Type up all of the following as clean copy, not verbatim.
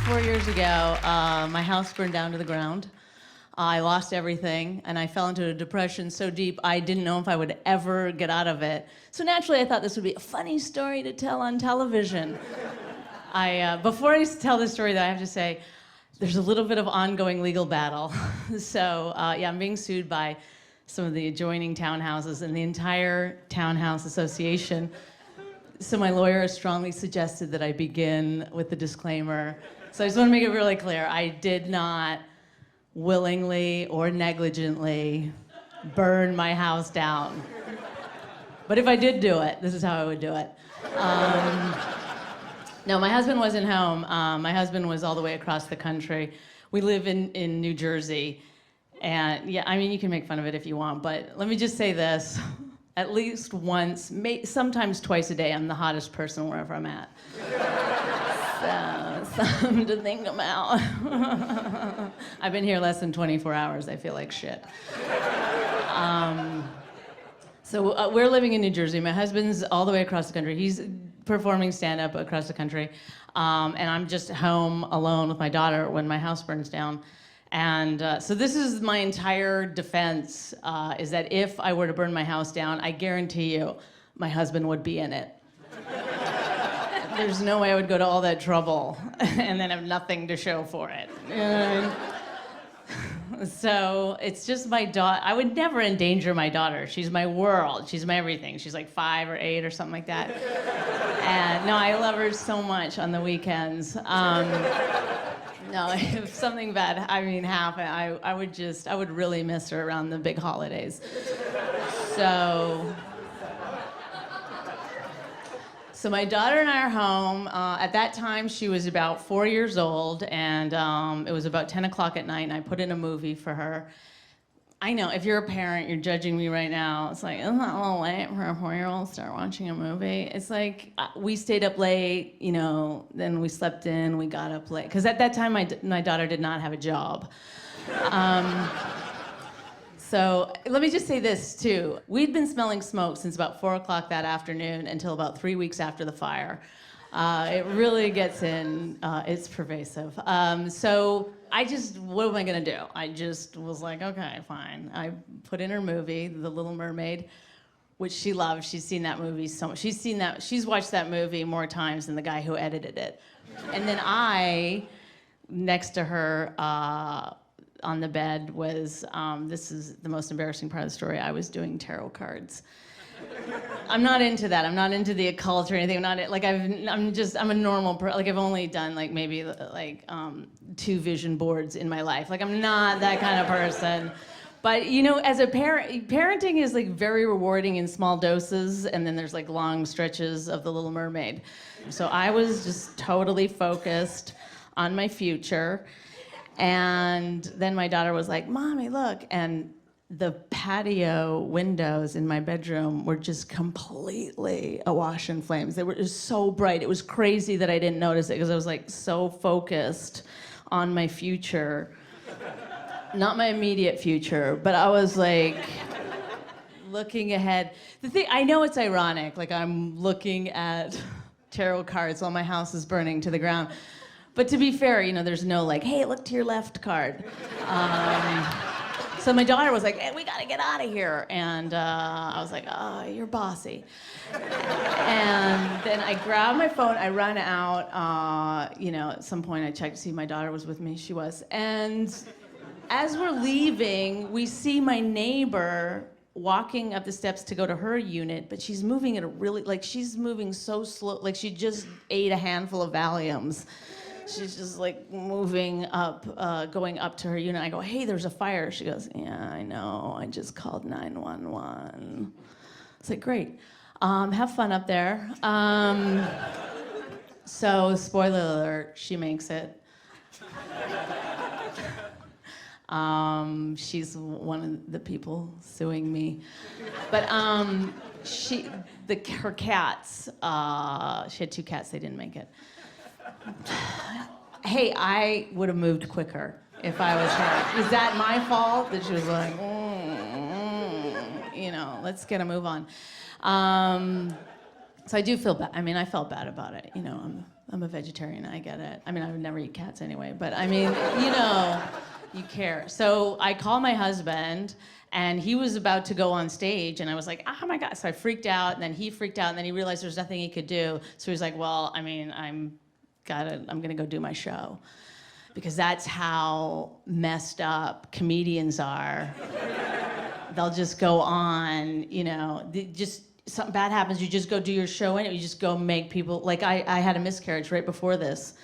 4 years ago, my house burned down to the ground. I lost everything, and I fell into a depression so deep I didn't know if I would ever get out of it. So naturally, I thought this would be a funny story to tell on television. Before I tell this story, though, I have to say, there's a little bit of ongoing legal battle. So yeah, I'm being sued by some of the adjoining townhouses and the entire townhouse association. So my lawyer has strongly suggested that I begin with the disclaimer. So I just want to make it really clear. I did not willingly or negligently burn my house down. But if I did do it, this is how I would do it. No, my husband wasn't home. My husband was all the way across the country. We live in New Jersey. And yeah, I mean, you can make fun of it if you want, but let me just say this. At least once, sometimes twice a day, I'm the hottest person wherever I'm at. So, something to think about. I've been here less than 24 hours. I feel like shit. So we're living in New Jersey. My husband's all the way across the country. He's performing stand-up across the country. And I'm just home alone with my daughter when my house burns down. And so this is my entire defense, is that if I were to burn my house down, I guarantee you my husband would be in it. There's no way I would go to all that trouble and then have nothing to show for it. You know what I mean? So it's just my daughter. I would never endanger my daughter. She's my world. She's my everything. She's like 5 or 8 or something like that. And no, I love her so much on the weekends. No, if something bad, happened, I would really miss her around the big holidays. So my daughter and I are home. At that time, she was about 4 years old, and it was about 10 o'clock at night, and I put in a movie for her. I know, if you're a parent, you're judging me right now. It's like, isn't that a little late for a 4-year-old to start watching a movie? It's like, we stayed up late, then we slept in, we got up late. Because at that time, my daughter did not have a job. So let me just say this, too. We'd been smelling smoke since about 4 o'clock that afternoon until about 3 weeks after the fire. It really gets in, it's pervasive. So what am I gonna do? I just was like, okay, fine. I put in her movie, The Little Mermaid, which she loves. She's seen that movie so much. She's watched that movie more times than the guy who edited it. And then next to her on the bed was, this is the most embarrassing part of the story, I was doing tarot cards. I'm not into that. I'm not into the occult or anything. I'm a normal person. Like, I've only done maybe 2 vision boards in my life. Like, I'm not that kind of person. But as a parent, parenting is very rewarding in small doses, and then there's long stretches of The Little Mermaid. So I was just totally focused on my future. And then my daughter was like, "Mommy, look." And the patio windows in my bedroom were just completely awash in flames. They were just so bright. It was crazy that I didn't notice it because I was so focused on my future. Not my immediate future, but I was looking ahead. I know it's ironic, I'm looking at tarot cards while my house is burning to the ground. But to be fair, there's no hey, look to your left card. So my daughter was like, "Hey, we gotta get out of here." And I was like, "Oh, you're bossy." And then I grabbed my phone, I ran out. At some point I checked to see if my daughter was with me. She was. And as we're leaving, we see my neighbor walking up the steps to go to her unit, but she's moving at a really, she's moving so slow, she just ate a handful of Valiums. She's just moving up, going up to her unit. I go, "Hey, there's a fire." She goes, "Yeah, I know. I just called 911. It's great. Have fun up there. So, spoiler alert, she makes it. She's one of the people suing me. But her cats, she had 2 cats, they didn't make it. Hey, I would have moved quicker if I was her. Is that my fault that she was let's get a move on. So I do feel bad. I mean, I felt bad about it. You know, I'm a vegetarian. I get it. I mean, I would never eat cats anyway. But I mean, you know, you care. So I call my husband, and he was about to go on stage, and I was like, oh my God. So I freaked out, and then he freaked out, and then he realized there's nothing he could do. So he was like, well, I mean, I'm gonna go do my show. Because that's how messed up comedians are. They'll just go on, you know, something bad happens, you just go do your show and you just go make people, like I had a miscarriage right before this,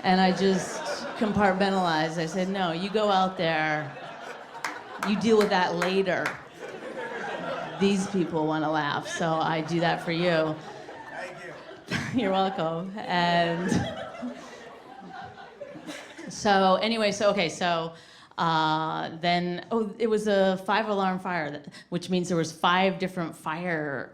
and I just compartmentalized. I said, no, you go out there, you deal with that later. These people want to laugh, so I do that for you. Thank you. You're welcome. And so anyway, then, it was a 5-alarm fire, which means there was 5 different fire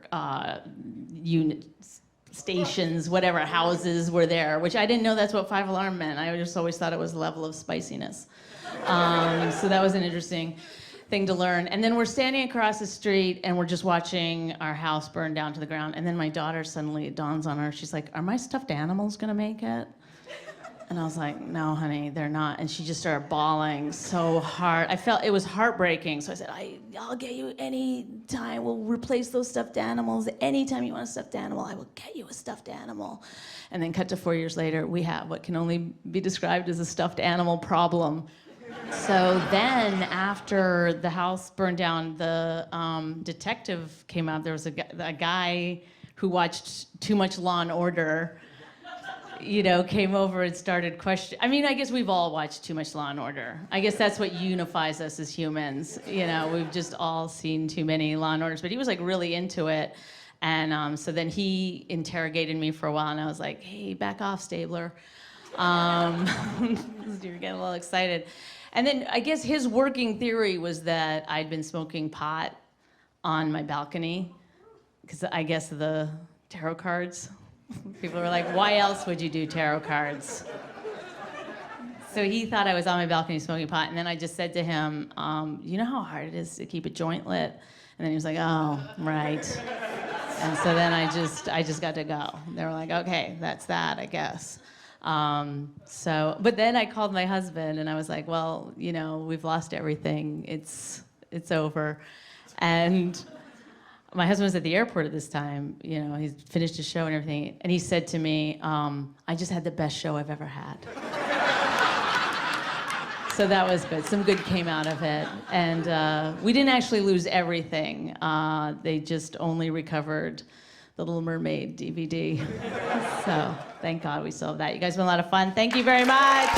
units, stations, whatever, houses were there, which I didn't know that's what 5-alarm meant. I just always thought it was a level of spiciness. So that was an interesting thing to learn. And then we're standing across the street and we're just watching our house burn down to the ground. And then my daughter suddenly, it dawns on her, she's like, are my stuffed animals gonna make it? And I was like, no, honey, they're not. And she just started bawling so hard. I felt it was heartbreaking. So I said, I'll get you any time. We'll replace those stuffed animals. Anytime you want a stuffed animal, I will get you a stuffed animal. And then cut to 4 years later, we have what can only be described as a stuffed animal problem. So then after the house burned down, the detective came out. There was a guy who watched too much Law and Order, you know, came over and started questioning. I mean, I guess we've all watched too much Law and Order. I guess that's what unifies us as humans. You know, we've just all seen too many Law and Orders. But he was like really into it. And so then he interrogated me for a while, and I was like, hey, back off, Stabler. You're getting a little excited. And then I guess his working theory was that I'd been smoking pot on my balcony, because I guess the tarot cards. People were like, why else would you do tarot cards? So he thought I was on my balcony smoking pot, and then I just said to him, you know how hard it is to keep a joint lit? And then he was like, oh, right. And so then I just got to go. They were like, okay, that's that, I guess. But then I called my husband, and I was like, well, you know, we've lost everything. It's over. And my husband was at the airport at this time, you know, he's finished his show and everything, and he said to me, I just had the best show I've ever had. So that was good. Some good came out of it. And we didn't actually lose everything. They just only recovered the Little Mermaid DVD. So thank God we still have that. You guys have been a lot of fun. Thank you very much.